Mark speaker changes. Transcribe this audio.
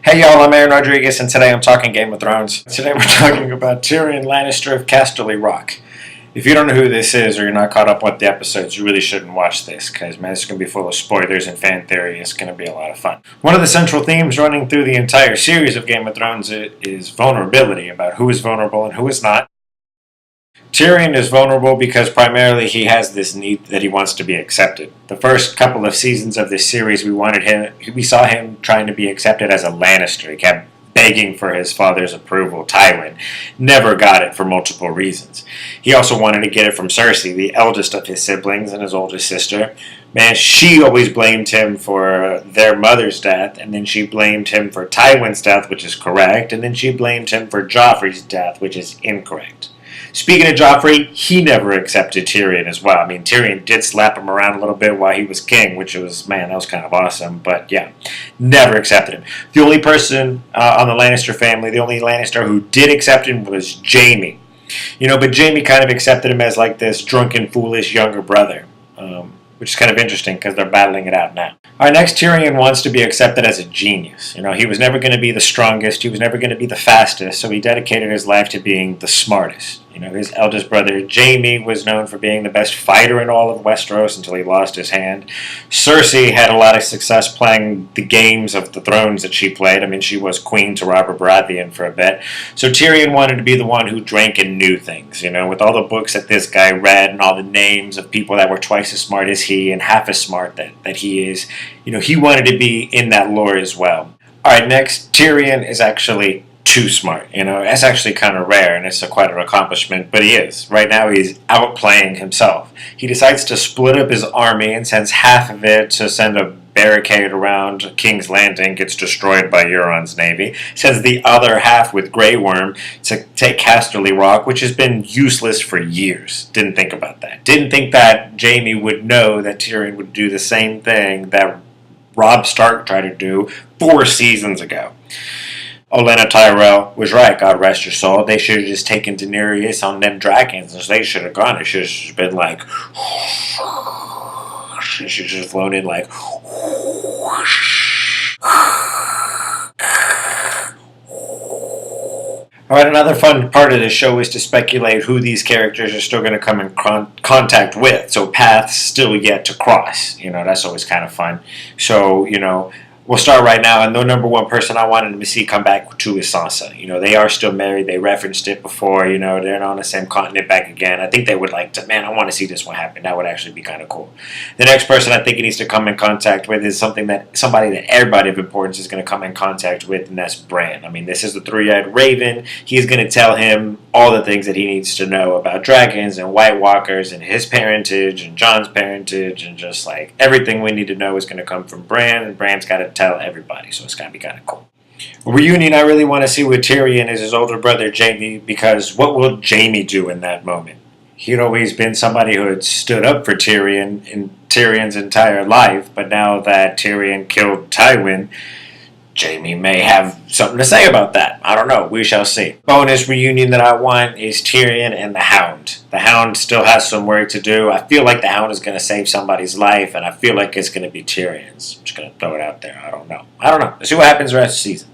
Speaker 1: Hey y'all, I'm Aaron Rodriguez, and today I'm talking Game of Thrones. Today we're talking about Tyrion Lannister of Casterly Rock. If you don't know who this is, or you're not caught up with the episodes, you really shouldn't watch this, because man, it's going to be full of spoilers and fan theory. It's going to be a lot of fun. One of the central themes running through the entire series of Game of Thrones is vulnerability, about who is vulnerable and who is not. Tyrion is vulnerable because primarily he has this need that he wants to be accepted. The first couple of seasons of this series, we saw him trying to be accepted as a Lannister. He kept begging for his father's approval. Tywin never got it for multiple reasons. He also wanted to get it from Cersei, the eldest of his siblings and his oldest sister. Man, she always blamed him for their mother's death, and then she blamed him for Tywin's death, which is correct, and then she blamed him for Joffrey's death, which is incorrect. Speaking of Joffrey, he never accepted Tyrion as well. I mean, Tyrion did slap him around a little bit while he was king, which was, man, that was kind of awesome. But yeah, never accepted him. The only person on the Lannister family, the only Lannister who did accept him was Jaime. But Jaime kind of accepted him as like this drunken, foolish younger brother. Which is kind of interesting because they're battling it out now. Our next Tyrion wants to be accepted as a genius. He was never going to be the strongest. He was never going to be the fastest. So he dedicated his life to being the smartest. His eldest brother Jaime was known for being the best fighter in all of Westeros until he lost his hand. Cersei had a lot of success playing the games of the thrones that she played. I mean, she was queen to Robert Baratheon for a bit. So Tyrion wanted to be the one who drank and knew things. With all the books that this guy read and all the names of people that were twice as smart as he and half as smart that he is, he wanted to be in that lore as well. All right, next, Tyrion is actually too smart. That's actually kind of rare, and it's quite an accomplishment, but he is. Right now, he's outplaying himself. He decides to split up his army and sends half of it to send a barricade around King's Landing, gets destroyed by Euron's navy. Sends the other half with Grey Worm to take Casterly Rock, which has been useless for years. Didn't think about that. Didn't think that Jaime would know that Tyrion would do the same thing that Robb Stark tried to do 4 seasons ago. Olenna Tyrell was right, God rest her soul. They should have just taken Daenerys on them dragons. They should have gone. It should have just been like... She should have just flown in like... Alright, another fun part of this show is to speculate who these characters are still going to come in contact with. So paths still yet to cross. That's always kind of fun. So, we'll start right now, and the number one person I wanted to see come back to is Sansa. They are still married. They referenced it before. They're on the same continent back again. I think they would like to, man, I want to see this one happen. That would actually be kind of cool. The next person I think he needs to come in contact with is somebody that everybody of importance is going to come in contact with, and that's Bran. I mean, this is the three-eyed raven. He's going to tell him all the things that he needs to know about dragons and White Walkers and his parentage and Jon's parentage, and just like everything we need to know is going to come from Bran, and Bran's got to tell everybody, so it's going to be kind of cool. A reunion I really want to see with Tyrion is his older brother Jaime, because what will Jaime do in that moment? He'd always been somebody who had stood up for Tyrion in Tyrion's entire life, but now that Tyrion killed Tywin, Jaime may have something to say about that. I don't know. We shall see. Bonus reunion that I want is Tyrion and the Hound. The Hound still has some work to do. I feel like the Hound is going to save somebody's life, and I feel like it's going to be Tyrion's. I'm just going to throw it out there. I don't know. Let's see what happens the rest of the season.